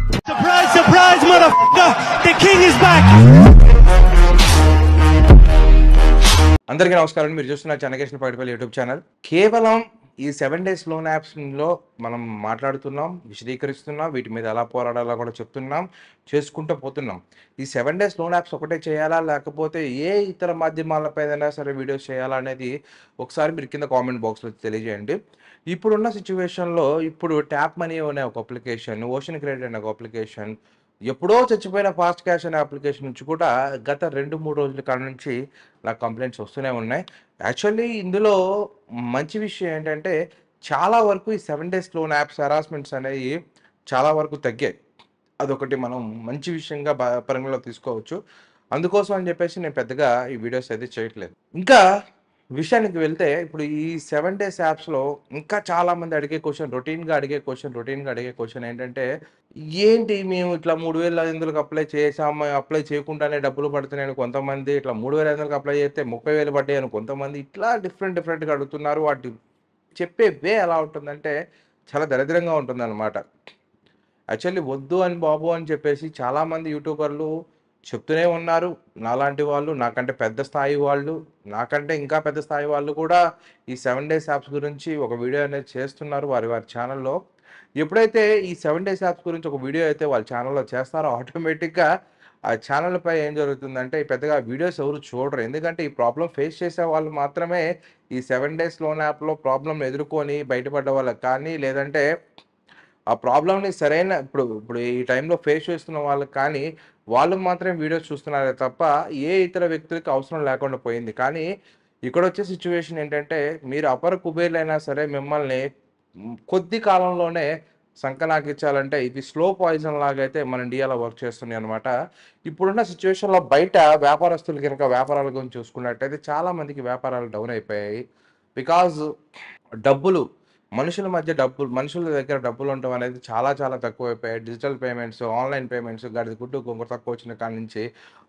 Surprise, surprise, motherfucker! The king is back! అందరికీ నమస్కారం. మీరు చూస్తున్న చెన్నకేశ్వర పైడిపల్లి యూట్యూబ్ ఛానల్. కేవలం ఈ 7 డేస్ లోన్ యాప్స్లో మనం మాట్లాడుతున్నాం, విశదీకరిస్తున్నాం, వీటి మీద ఎలా పోరాడాలో కూడా చెప్తున్నాం, చేసుకుంటూ పోతున్నాం. ఈ 7 డేస్ లోన్ యాప్స్ ఒకటే చేయాలా, లేకపోతే ఏ ఇతర మాధ్యమాలపైనా సరే వీడియోస్ చేయాలా అనేది ఒకసారి మీరు కింద కామెంట్ బాక్స్లో తెలియజేయండి. ఇప్పుడున్న సిచ్యువేషన్లో ఇప్పుడు ట్యాప్ మనీ అనే ఒక అప్లికేషన్, ఓషన్ క్రెడిట్ అనే ఒక అప్లికేషన్, ఎప్పుడో చచ్చిపోయిన ఫాస్ట్ క్యాష్ అనే అప్లికేషన్ నుంచి కూడా గత 2-3 రోజుల కాడ నుంచి నాకు కంప్లైంట్స్ వస్తూనే ఉన్నాయి. యాక్చువల్లీ ఇందులో మంచి విషయం ఏంటంటే చాలా వరకు ఈ 7 డేస్ లోన్ యాప్స్ హెరాస్మెంట్స్ అనేవి చాలా వరకు తగ్గాయి. అదొకటి మనం మంచి విషయంగా పరిగణలోకి తీసుకోవచ్చు. అందుకోసం అని చెప్పేసి నేను పెద్దగా ఈ వీడియోస్ అయితే చేయట్లేదు. ఇంకా విషయానికి వెళ్తే ఇప్పుడు ఈ 7 డేస్ యాప్స్‌లో ఇంకా చాలామంది రొటీన్‌గా అడిగే క్వెషన్ ఏంటంటే, ఏంటి మేము ఇట్లా 3,500కి అప్లై చేసాము. అప్లై చేయకుండానే డబ్బులు పడుతున్నాయని కొంతమంది, ఇట్లా 3,500కి అప్లై చేస్తే 30,000 పడ్డాయని కొంతమంది, ఇట్లా డిఫరెంట్‌గా అడుగుతున్నారు. వాటి చెప్పే వే ఎలా ఉంటుందంటే చాలా దరిద్రంగా ఉంటుందన్నమాట. యాక్చువల్లీ వద్దు అని బాబు అని చెప్పేసి చాలామంది యూట్యూబర్లు చెప్తూనే ఉన్నారు. నాలాంటి వాళ్ళు, నాకంటే పెద్ద స్థాయి వాళ్ళు, నాకంటే ఇంకా పెద్ద స్థాయి వాళ్ళు కూడా ఈ 7 డేస్ యాప్స్ గురించి ఒక వీడియో అనేది చేస్తున్నారు వారి ఛానల్‌లో. ఎప్పుడైతే ఈ 7 డేస్ యాప్స్ గురించి ఒక వీడియో అయితే వాళ్ళ ఛానల్‌లో చేస్తారో ఆటోమేటిక్‌గా ఆ ఛానల్‌పై ఏం జరుగుతుందంటే పెద్దగా వీడియోస్ ఎవరు చూడరు. ఎందుకంటే ఈ ప్రాబ్లమ్ ఫేస్ చేసే వాళ్ళు మాత్రమే ఈ 7 డేస్ లోన్ యాప్‌లో ప్రాబ్లమ్‌ని ఎదుర్కొని బయటపడ్డ వాళ్ళకి కానీ, లేదంటే ఆ ప్రాబ్లమ్‌ని సరైన ఇప్పుడు ఈ టైంలో ఫేస్ చేస్తున్న వాళ్ళకి కానీ, వాళ్ళు మాత్రమే వీడియోస్ చూస్తున్నారే తప్ప, ఏ ఇతర వ్యక్తులకి అవసరం లేకుండా పోయింది. కానీ ఇక్కడొచ్చే సిట్యుయేషన్ ఏంటంటే, మీరు అపర కుబేర్లైనా సరే మిమ్మల్ని కొద్ది కాలంలోనే సంకనాకించాలంటే ఇది స్లో పాయిజన్ లాగైతే మన ఇండియాలో వర్క్ చేస్తున్నాయన్నమాట. ఇప్పుడున్న సిట్యుయేషన్‌లో బయట వ్యాపారస్తులు గనుక వ్యాపారాల గురించి చూసుకున్నట్టయితే చాలా మందికి వ్యాపారాలు డౌన్ అయిపోయాయి. బికాజ్ డబ్బులు మనుషుల దగ్గర డబ్బులుండడం అనేది చాలా తక్కువైపోయాయి. డిజిటల్ పేమెంట్స్, ఆన్‌లైన్ పేమెంట్స్ గడిద గుడ్డు గొంగళి తక్కువొచ్చిన కాడ నుంచి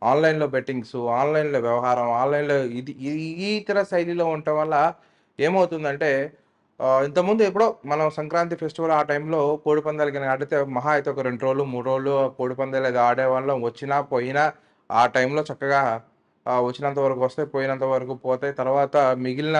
ఆన్‌లైన్‌లో బెట్టింగ్సు, ఆన్‌లైన్‌లో వ్యవహారం, ఆన్‌లైన్‌లో ఇది ఈ ఈ ఇతర శైలిలో ఉండటం వల్ల ఏమవుతుందంటే ఇంతకుముందు ఎప్పుడో మనం సంక్రాంతి ఫెస్టివల్ ఆ టైంలో కోడిపందాలు గాని ఆడితే మహా అయితే ఒక 2 రోజులు, 3 రోజులు కోడిపందాలు ఏదో ఆడేవాళ్ళం. వచ్చినా, పోయినా ఆ టైంలో చక్కగా వచ్చినంత వరకు వస్తాయి, పోయినంత వరకు పోతాయి. తర్వాత మిగిలిన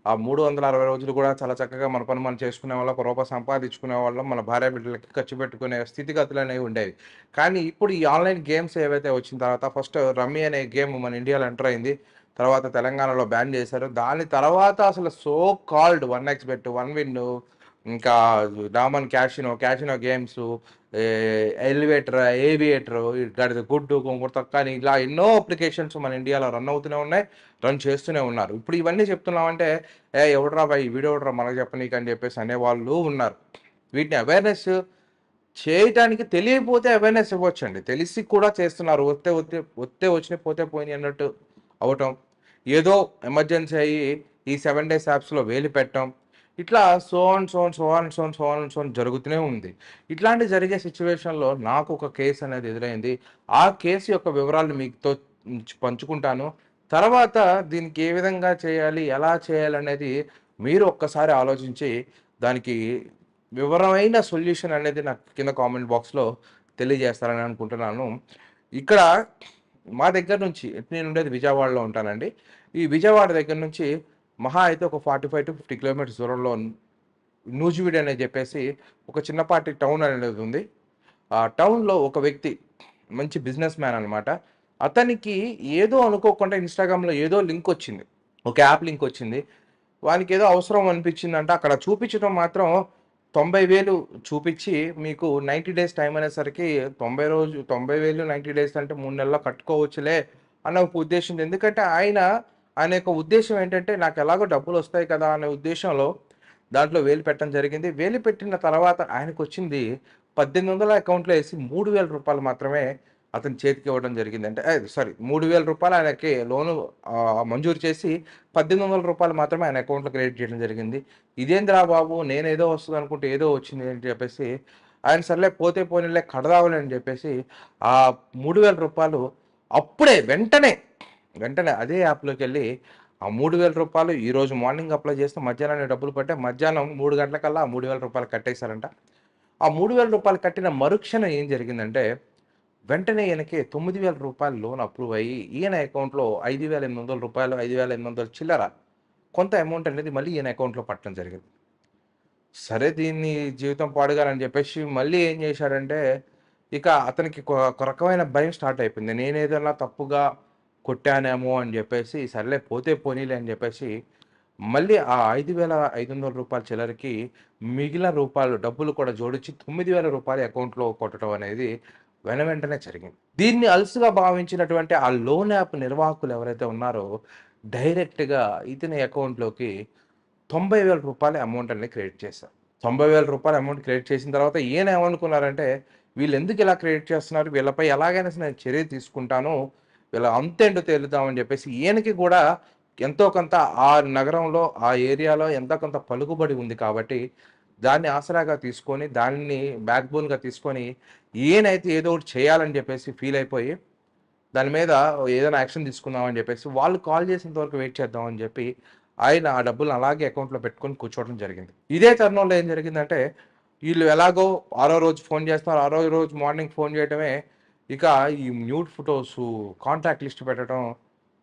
ఆ 360 రోజులు కూడా చాలా చక్కగా మన పని మనం చేసుకునేవాళ్ళం. ఒక రూపాయి సంపాదించుకునేవాళ్ళం. మన భార్య బిడ్డలకి ఖర్చు పెట్టుకునే స్థితిగతులనేవి ఉండేవి. కానీ ఇప్పుడు ఈ ఆన్‌లైన్ గేమ్స్ ఏవైతే వచ్చిన తర్వాత ఫస్ట్ రమ్మీ అనే గేమ్ మన ఇండియాలో ఎంటర్ అయింది. తర్వాత తెలంగాణలో బ్యాన్ చేశారు. దాని తర్వాత అసలు so called 1x bet, 1 win, ఇంకా డామన్ క్యాషినో గేమ్స్, ఏ ఏవియేటర్, గడిద గుడ్డు, గొంగుడు తొక్క అని ఇలా ఎన్నో అప్లికేషన్స్ మన ఇండియాలో రన్ అవుతూనే ఉన్నాయి. రన్ చేస్తూనే ఉన్నారు. ఇప్పుడు ఇవన్నీ చెప్తున్నామంటే, ఎవడురా బాయ్ ఈ వీడెవడురా మనకు చెప్పనీకి అని చెప్పేసి అనేవాళ్ళు ఉన్నారు. వీటిని అవేర్‌నెస్ చేయటానికి తెలియకపోతే అవేర్‌నెస్ ఇవ్వొచ్చండి. తెలిసి కూడా చేస్తున్నారు. వస్తే వచ్చినయి, పోతే పోయినయి అన్నట్టు అవ్వటం. ఏదో ఎమర్జెన్సీ అయ్యి ఈ 7 డేస్ యాప్స్‌లో వేలు పెట్టడం. ఇట్లా జరుగుతూనే ఉంది. ఇట్లాంటి జరిగే సిట్యుయేషన్‌లో నాకు ఒక కేస్ అనేది ఎదురైంది. ఆ కేసు యొక్క వివరాలు మీతో పంచుకుంటాను. తర్వాత దీనికి ఏ విధంగా చేయాలి, ఎలా చేయాలనేది మీరు ఒక్కసారి ఆలోచించి దానికి వివరమైన సొల్యూషన్ అనేది నాకు కింద కామెంట్ బాక్స్‌లో తెలియజేస్తారని అనుకుంటున్నాను. ఇక్కడ మా దగ్గర నుంచి నేనుండేది విజయవాడలో ఉంటానండి. ఈ విజయవాడ దగ్గర నుంచి మహా అయితే ఒక 45-50 కిలోమీటర్స్ దూరంలో నూజివీడు అని చెప్పేసి ఒక చిన్నపాటి టౌన్ అనేది ఉంది. ఆ టౌన్‌లో ఒక వ్యక్తి మంచి బిజినెస్ మ్యాన్ అనమాట. అతనికి ఏదో అనుకోకుండా ఇన్‌స్టాగ్రామ్‌లో ఏదో లింక్ వచ్చింది. ఒక యాప్ లింక్ వచ్చింది. వానికేదో అవసరం అనిపించిందంట. అక్కడ చూపించడం మాత్రం 90,000 చూపిచ్చి మీకు 90 డేస్ టైమ్ అనేసరికి 90,000 90 డేస్ అంటే 3 నెలల్లో కట్టుకోవచ్చులే అన్న ఒక ఉద్దేశం. ఎందుకంటే ఆయన యొక్క ఉద్దేశ్యం ఏంటంటే నాకు ఎలాగో డబ్బులొస్తాయి కదా అనే ఉద్దేశంలో దాంట్లో వేలు పెట్టడం జరిగింది. వేలు పెట్టిన తర్వాత ఆయనకొచ్చింది 1800 అకౌంట్‌లో ఏసి రూ. 3,000 మాత్రమే అతని చేతికి ఇవ్వడం జరిగింది. అంటే సారీ రూ. 3,000 ఆయనకి లోను మంజూరు చేసి రూ. 1,800 మాత్రమే ఆయన అకౌంట్‌లో క్రెడిట్ చేయడం జరిగింది. ఇదేందిరా బాబు! నేనేదో వస్తదనుకుంటే ఏదో వచ్చింది అని చెప్పేసి ఆయన సర్లే పోతే పోనీలే కడదాంలే అని చెప్పేసి ఆ రూ. 3,000 అప్పుడే వెంటనే అదే యాప్‌లోకెళ్ళి ఆ రూ. 3,000 ఈరోజు మార్నింగ్ అప్లై చేస్తే మధ్యాహ్నానికి డబ్బులు పడ్డాయి. మధ్యాహ్నం 3 గంటలకల్లా ఆ రూ. 3,000 కట్టేసారంట. ఆ 3,000 రూపాయలు కట్టిన మరుక్షణం ఏం జరిగిందంటే, వెంటనే ఈయనకి రూ. 9,000 లోన్ అప్రూవ్ అయ్యి, ఈయన అకౌంట్‌లో రూ. 5,800 5,800 చిల్లర కొంత అమౌంట్ అనేది మళ్ళీ ఈయన అకౌంట్‌లో పడటం జరిగింది. సరే దీన్ని జీవితం పాడుగాలని చెప్పేసి మళ్ళీ ఏం చేశాడంటే, ఇక అతనికి ఒక రకమైన భయం స్టార్ట్ అయిపోయింది. నేనేదన్నా తప్పుగా కొట్టానేమో అని చెప్పేసి, సర్లే పోతే పోనీలే అని చెప్పేసి, మళ్ళీ ఆ రూ. 5,500 చిల్లరకి మిగిలిన డబ్బులు కూడా జోడించి రూ. 9,000 అకౌంట్‌లో కొట్టడం అనేది వెంటనే జరిగింది. దీన్ని అలుసుగా భావించినటువంటి ఆ లోన్ యాప్ నిర్వాహకులు ఎవరైతే ఉన్నారో, డైరెక్ట్‌గా ఇతని అకౌంట్‌లోకి రూ. 90,000 అమౌంట్ అనేది క్రెడిట్ చేశారు. రూ. 90,000 అమౌంట్ క్రెడిట్ చేసిన తర్వాత ఈయన ఏమనుకున్నారంటే, వీళ్ళెందుకు ఇలా క్రెడిట్ చేస్తున్నారు? వీళ్ళపై ఎలాగైనా సరే నేను చర్య తీసుకుంటాను. వీళ్ళ అంతేంటో తేలుద్దామని చెప్పేసి ఈయనకి కూడా ఎంతో కొంత ఆ నగరంలో, ఆ ఏరియాలో ఎంతో కొంత పలుకుబడి ఉంది కాబట్టి, దాన్ని ఆసరాగా తీసుకొని, దాన్ని బ్యాక్‌బోన్‌గా తీసుకొని, ఈయనైతే ఏదో ఒకటి చేయాలని చెప్పేసి ఫీల్ అయిపోయి, దాని మీద ఏదైనా యాక్షన్ తీసుకుందాం అని చెప్పేసి, వాళ్ళు కాల్ చేసేంత వరకు వెయిట్ చేద్దాం అని చెప్పి, ఆయన ఆ డబ్బులను అలాగే అకౌంట్‌లో పెట్టుకొని కూర్చోవడం జరిగింది. ఇదే తరుణంలో ఏం జరిగిందంటే, ఈళ్ళు ఎలాగో ఆరో రోజు ఫోన్ చేస్తున్నారు. ఆరో రోజు మార్నింగ్ ఫోన్ చేయటమే, ఇక ఈ న్యూడ్ ఫోటోసు కాంటాక్ట్ లిస్ట్ పెట్టడం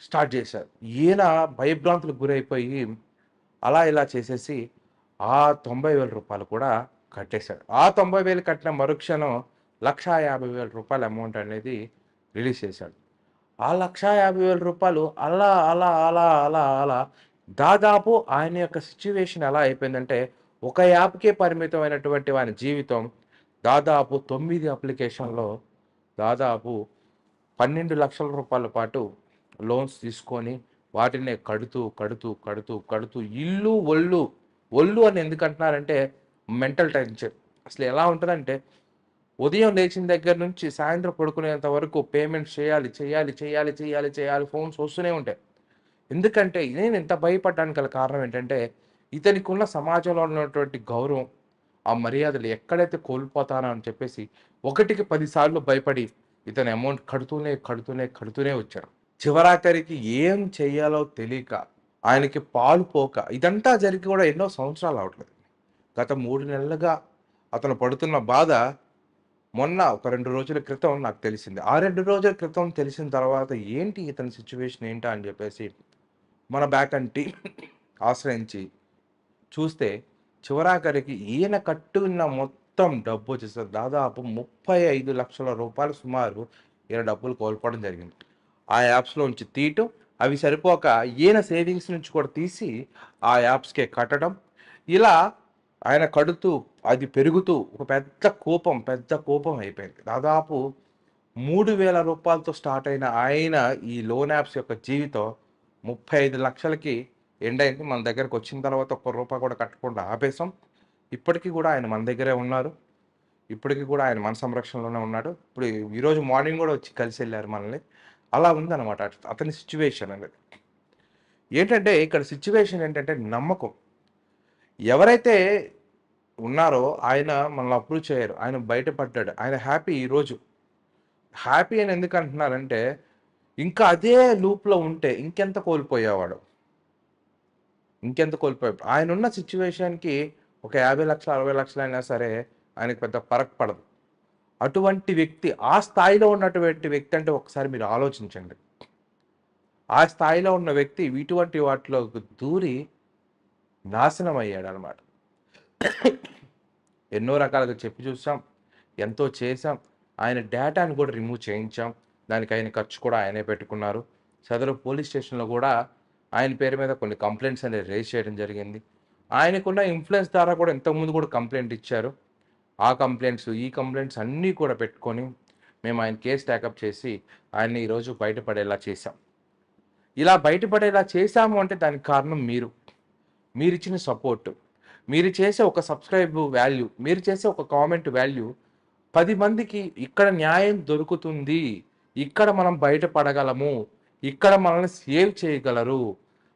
స్టార్ట్ చేశారు. ఈయన భయభ్రాంతులకు గురైపోయి, అలా ఇలా చేసేసి ఆ రూ. 90,000 కూడా కట్టేశాడు. ఆ 90,000 కట్టిన మరుక్షణం రూ. 1,50,000 అమౌంట్ అనేది రిలీజ్ చేశాడు. ఆ రూ. 1,50,000 అలా దాదాపు ఆయన యొక్క సిట్యుయేషన్ ఎలా అయిపోయిందంటే, ఒక యాప్‌కే పరిమితమైనటువంటి వాని జీవితం దాదాపు 9 అప్లికేషన్‌లో దాదాపు రూ. 12,00,000 పాటు లోన్స్ తీసుకొని, వాటినే కడుతూ ఇల్లు, ఒళ్ళు అని ఎందుకంటున్నారంటే మెంటల్ టెన్షన్. అసలు ఎలా ఉంటదంటే, ఉదయం లేచిన దగ్గర నుంచి సాయంత్రం పడుకునేంత వరకు పేమెంట్స్ చేయాలి. ఫోన్స్ వస్తూనే ఉంటాయి. ఎందుకంటే నేను ఇంత భయపడడానికి గల కారణం ఏంటంటే, ఇతనికున్న సమాజంలో ఉన్నటువంటి గౌరవం, ఆ మర్యాదలు ఎక్కడైతే కోల్పోతానో అని చెప్పేసి, ఒకటికి 10 సార్లు భయపడి ఇతను అమౌంట్ కడుతూనే వచ్చాడు. చివరాఖరికి ఏం చెయ్యాలో తెలీక, ఆయనకి పాలు పోక ఇదంతా జరిగి కూడా ఎన్నో సంవత్సరాలు అవ్వట్లేదు. గత 3 నెలలుగా అతను పడుతున్న బాధ మొన్న ఒక 2 రోజుల క్రితం నాకు తెలిసింది. ఆ 2 రోజుల క్రితం తెలిసిన తర్వాత ఏంటి ఇతని సిట్యుయేషన్ ఏంటా అని జెప్పేసి మన బ్యాక్ అండ్ టీమ్ ఆశ్రయించి చూస్తే చివరాఖరికి ఈయన కట్టుకున్న మొత్తం డబ్బొచ్చేసి దాదాపు రూ. 35,00,000 సుమారు ఈయన డబ్బులు కోల్పోవడం జరిగింది. ఆ యాప్స్‌లోంచి తీయటం, అవి సరిపోక ఈయన సేవింగ్స్ నుంచి కూడా తీసి ఆ యాప్స్‌కే కట్టడం. ఇలా ఆయన కడుతూ, అది పెరుగుతూ ఒక పెద్ద కోపం అయిపోయింది. దాదాపు రూ. 3,000 స్టార్ట్ అయిన ఆయన ఈ లోన్ యాప్స్ యొక్క జీవితం 35,00,000కి ఎండ్ అయింది. మన దగ్గరకొచ్చిన తర్వాత ఒక్క రూపాయి కూడా కట్టకుండా ఆపేసాం. ఇప్పటికి కూడా ఆయన మన దగ్గరే ఉన్నారు. ఇప్పటికి కూడా ఆయన మన సంరక్షణలోనే ఉన్నాడు. ఇప్పుడు ఈరోజు మార్నింగ్ గూడా వచ్చి కలిసెళ్లారు మనల్ని. అలా ఉందన్నమాట అతని సిట్యుయేషన్ అనేది. ఏంటంటే ఇక్కడ సిట్యుయేషన్ ఏంటంటే నమ్మకం. ఎవరైతే ఉన్నారో ఆయన మనల్ని అప్రూవ్ చేయరు. ఆయన బయటపడ్డాడు. ఆయన హ్యాపీ ఈరోజు. హ్యాపీ అని ఎందుకు అంటున్నారంటే, ఇంకా అదే లూప్‌లో ఉంటే ఇంకెంత కోల్పోయాడు. ఆయనున్న సిట్యుయేషన్‌కి ఒక 50,00,000, 60,00,000 అయినా సరే ఆయనకి పెద్ద ఫరక్ పడదు. అటువంటి వ్యక్తి, ఆ స్థాయిలో ఉన్నటువంటి వ్యక్తి అంటే ఒకసారి మీరు ఆలోచించండి. ఆ స్థాయిలో ఉన్న వ్యక్తి ఇటువంటి వాటిలోకి దూరి నాశనం అయ్యాడనమాట. ఎన్నో రకాలుగా చెప్పి చూసాం. ఎంతో చేశాం. ఆయన డేటాను కూడా రిమూవ్ చేయించాం. దానికి అయిన ఖర్చు కూడా ఆయనే పెట్టుకున్నారు. సదరు పోలీస్ స్టేషన్‌లో కూడా ఆయన పేరు మీద కొన్ని కంప్లెయింట్స్ అనేవి రైజ్ చేయడం జరిగింది. ఆయనకున్న ఇన్‌ఫ్లుయెన్స్ ద్వారా కూడా ఇంతకుముందు కూడా కంప్లెయింట్ ఇచ్చారు. ఆ కంప్లెయింట్స్, ఈ కంప్లెయింట్స్ అన్నీ కూడా పెట్టుకొని మేము ఆయన కేస్ టేకప్ చేసి ఆయన్ని ఈరోజు బయటపడేలా చేశాం. ఇలా బయటపడేలా చేశాము అంటే దానికి కారణం మీరు. మీరిచ్చిన సపోర్ట్. మీరు చేసే ఒక సబ్‌స్క్రైబ్ వాల్యూ, మీరు చేసే ఒక కామెంట్ వాల్యూ 10 మందికి ఇక్కడ న్యాయం దొరుకుతుంది. ఇక్కడ మనం బయటపడగలము. ఇక్కడ మనల్ని సేవ్ చేయగలరు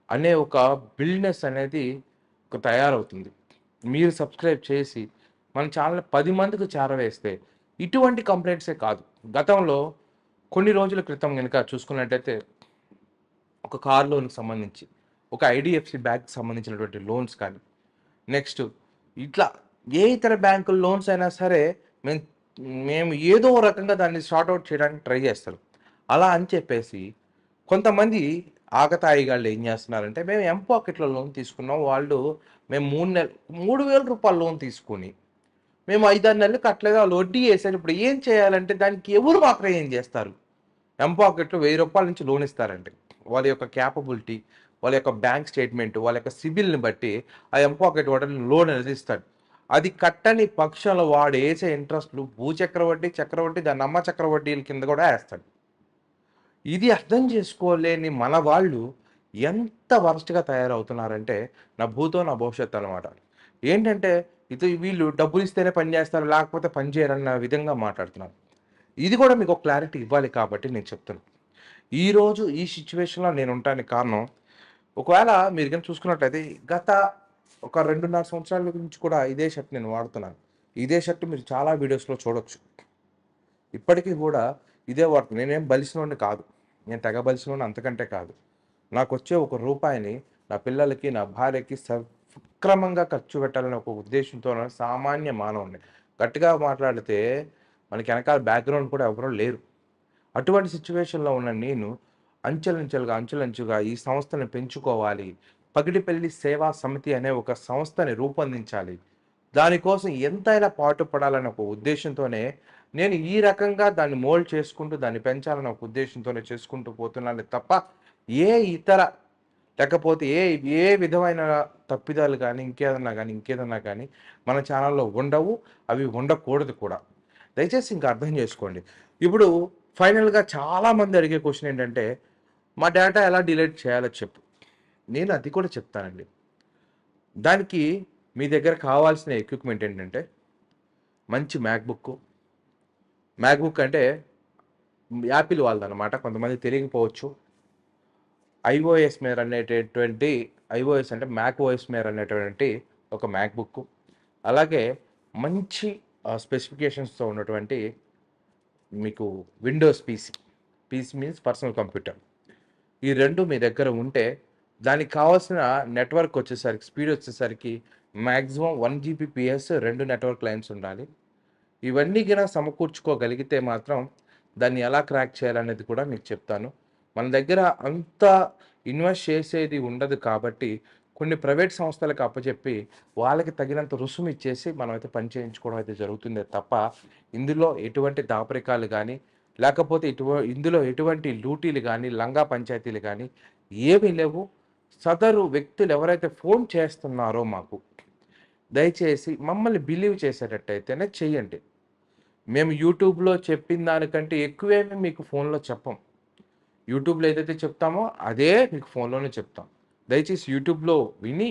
అనే ఒక బిల్డ్‌నెస్ అనేది తయారవుతుంది. మీరు సబ్‌స్క్రైబ్ చేసి మన ఛానెల్‌ని 10 మందికి చేరవేస్తే ఇటువంటి కంప్లెయింట్సే కాదు. గతంలో కొన్ని రోజుల క్రితం గనుక చూసుకున్నట్టయితే ఒక కార్ లోన్‌కి సంబంధించి, ఒక ఐడీఎఫ్‌సీ బ్యాంక్‌కి సంబంధించినటువంటి లోన్స్ కానీ, నెక్స్ట్ ఇట్లా ఏ ఇతర బ్యాంకుల లోన్స్ అయినా సరే మేము మేము ఏదో ఒక రకంగా దాన్ని సార్ట్ ఔట్ చేయడానికి ట్రై చేస్తారు. అలా అని చెప్పేసి కొంతమంది ఆకతాయిగాళ్ళు ఏం చేస్తున్నారంటే, మేము ఎంపాకెట్‌లో లోన్ తీసుకున్నాం. వాళ్ళు మేము 3,000 రూపాయలు లోన్ తీసుకొని, మేము 5, 6 నెలలు కట్టలేదు. ఆళ్ళు వడ్డీ ఏసారు. ఇప్పుడు ఏం చేయాలంటే దానికి ఎవరు మాత్రం ఏం చేస్తారు? ఎంపాకెట్‌లో రూ. 1000 నుంచి లోన్ ఇస్తారండి. వాళ్ళ యొక్క క్యాపబిలిటీ, వాళ్ళ యొక్క బ్యాంక్ స్టేట్‌మెంట్, వాళ్ళ యొక్క సిబిల్‌ని బట్టి ఆ ఎంపాకెట్ వాడు లోన్ అనేది ఇస్తాడు. అది కట్టని పక్షంలో వాడు ఏసే ఇంట్రెస్ట్‌లు భూచక్రవడ్డీ, చక్రవడ్డీ దాన్ని అమ్మ చక్రవడ్డీల కింద కూడా ఏస్తాడు. ఇది అర్థం చేసుకోలేని మన వాళ్ళు ఎంత వరస్ట్‌గా తయారవుతున్నారంటే, నా భూతో నా భవిష్యత్తు అనమాట. ఏంటంటే, వీళ్ళు డబ్బులిస్తేనే పని చేస్తారు, లేకపోతే పని చేయరన్న విధంగా మాట్లాడుతున్నారు. ఇది కూడా మీకు ఒక క్లారిటీ ఇవ్వాలి కాబట్టి నేను చెప్తున్నా. ఈరోజు ఈ సిట్యుయేషన్‌లో నేను ఉండటానికి కారణం, ఒకవేళ మీరు గాని చూసుకున్నట్లయితే గత ఒక 2.5 సంవత్సరాల నుంచి కూడా ఇదే షర్ట్ నేను వాడుతున్నాను. ఇదే షర్ట్ మీరు చాలా వీడియోస్‌లో చూడొచ్చు. ఇప్పటికి గూడా ఇదే వాడుతున్నా. నేనేం బలిసినోడిని కాదు. నేను తెగ బలిసినోడిని అంతకంటే కాదు. నాకొచ్చే ఒక రూపాయిని నా పిల్లలకి, నా భార్యకి సక్రమంగా ఖర్చు పెట్టాలనే ఒక ఉద్దేశ్యంతోనే సామాన్య మానవుడిని. గట్టిగా మాట్లాడితే మనకి ఎనకాల బ్యాక్‌గ్రౌండ్ కూడా ఎవరు లేరు. అటువంటి సిట్యుయేషన్‌లో ఉన్న నేను అంచెలంచెలుగా ఈ సంస్థని పెంచుకోవాలి. పగిడిపల్లి సేవా సమితి అనే ఒక సంస్థని రూపొందించాలి. దానికోసం ఎంతైనా పాటుపడాలనే ఒక ఉద్దేశ్యంతోనే నేను ఈ రకంగా దాన్ని మోల్డ్ చేసుకుంటూ దాన్ని పెంచాలనే ఒక ఉద్దేశ్యంతోనే చేసుకుంటూ పోతున్నానే తప్ప ఏ ఇతర లేకపోతే ఏ విధమైన తప్పిదాలు గానీ, ఇంకేదన్నా గానీ మన ఛానెల్‌లో ఉండవు. అవి ఉండకూడదు కూడా. దయచేసి ఇంక అర్థం చేసుకోండి. ఇప్పుడు ఫైనల్‌గా చాలామంది అడిగే క్వెషన్ ఏంటంటే, "మా డేటా ఎలా డిలీట్ చేయాలో చెప్పు." నేను అది కూడా చెప్తానండి. దానికి మీ దగ్గర కావాల్సిన ఎక్విప్‌మెంట్ ఏంటంటే, మంచి మ్యాక్‌బుక్ అంటే యాపిల్ వాళ్ళదనమాట. కొంతమందికి తెలియకపోవచ్చు. ఐఓఎస్ మేర్ అనేటటువంటి ఐఓఎస్ అంటే మ్యాక్ ఓఎస్ మేర్ అనేటువంటి ఒక మ్యాక్‌బుక్. అలాగే మంచి స్పెసిఫికేషన్స్‌తో ఉన్నటువంటి మీకు Windows PC. PC means personal computer. ఈ 2 మీ దగ్గర ఉంటే దానికి కావాల్సిన నెట్వర్క్ వచ్చేసరికి స్పీడ్ వచ్చేసరికి మాక్సిమం 1 జీబీపీఎస్ 2 నెట్వర్క్ లైన్స్ ఉండాలి. ఇవన్నీ గిన సమకూర్చుకోగలిగితే మాత్రం దాన్ని ఎలా క్రాక్ చేయాలనేది కూడా మీకు చెప్తాను. మన దగ్గర అంత ఇన్వెస్ట్ చేసేది ఉండదు కాబట్టి కొన్ని ప్రైవేట్ సంస్థలకు అప్పచెప్పి వాళ్ళకి తగినంత రుసుము ఇచ్చేసి మనమైతే పని చేయించుకోవడం అయితే జరుగుతుందే తప్ప ఇందులో ఎటువంటి దాపరికాలు గానీ, లేకపోతే ఇందులో ఎటువంటి లూటీలు గానీ, లంగా పంచాయతీలు గానీ ఏమీ లేవు. సదరు వ్యక్తులు ఎవరైతే ఫోన్ చేస్తున్నారో మాకు, దయచేసి మమ్మల్ని బిలీవ్ చేసేటట్టయితేనే చెయ్యండి. మేము యూట్యూబ్‌లో చెప్పిన దానికంటే ఎక్కువేమి మీకు ఫోన్‌లో చెప్పం. యూట్యూబ్‌లో ఏదైతే చెప్తామో అదే మీకు ఫోన్‌లోనే చెప్తాం. దయచేసి యూట్యూబ్‌లో విని,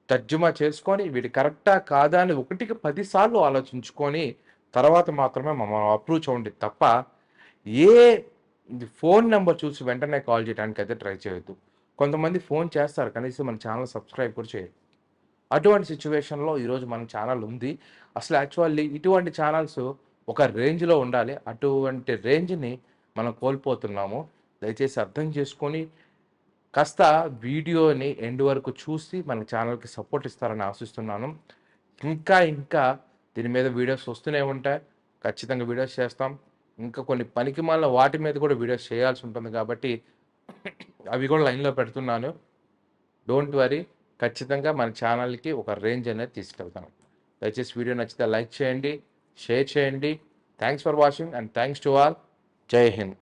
తర్జుమా చేసుకొని, వీడు కరెక్టా? కాదా? అని ఒకటికి 10 సార్లు ఆలోచించుకొని, తర్వాత మాత్రమే మమ్మల్ని అప్రోచ్ అవ్వండి తప్ప, ఏ ఫోన్ నంబర్ చూసి వెంటనే కాల్ చేయడానికైతే ట్రై చేయొద్దు. కొంతమంది ఫోన్ చేస్తారు. కనీసం మన ఛానెల్ సబ్స్క్రైబ్ కూడా చేయరు. అటువంటి సిట్యుయేషన్‌లో ఈరోజు మన ఛానెల్ ఉంది. అసలు యాక్చువల్లీ ఇటువంటి ఛానెల్స్ ఒక రేంజ్‌లో ఉండాలి. అటువంటి రేంజ్‌ని మనం కోల్పోతున్నాము. దయచేసి అర్థం చేసుకొని కాస్త వీడియోని ఎండ్ వరకు చూసి మన ఛానెల్‌కి సపోర్ట్ ఇస్తారని ఆశిస్తున్నాను. ఇంకా దీని మీద వీడియోస్ వస్తూనే ఉంటాయి. ఖచ్చితంగా వీడియోస్ చేస్తాం. ఇంకా కొన్ని పనికిమాలిన వాటి మీద కూడా వీడియోస్ చేయాల్సి ఉంటుంది కాబట్టి అవి కూడా లైన్‌లో పెడుతున్నాను. Don't worry. ఖచ్చితంగా మన ఛానల్‌కి ఒక రేంజ్ అనేది తీసుకెళ్తాను. దయచేసి వీడియో నచ్చితే లైక్ చేయండి, షేర్ చేయండి. Thanks for watching and thanks to all. జై హింద్.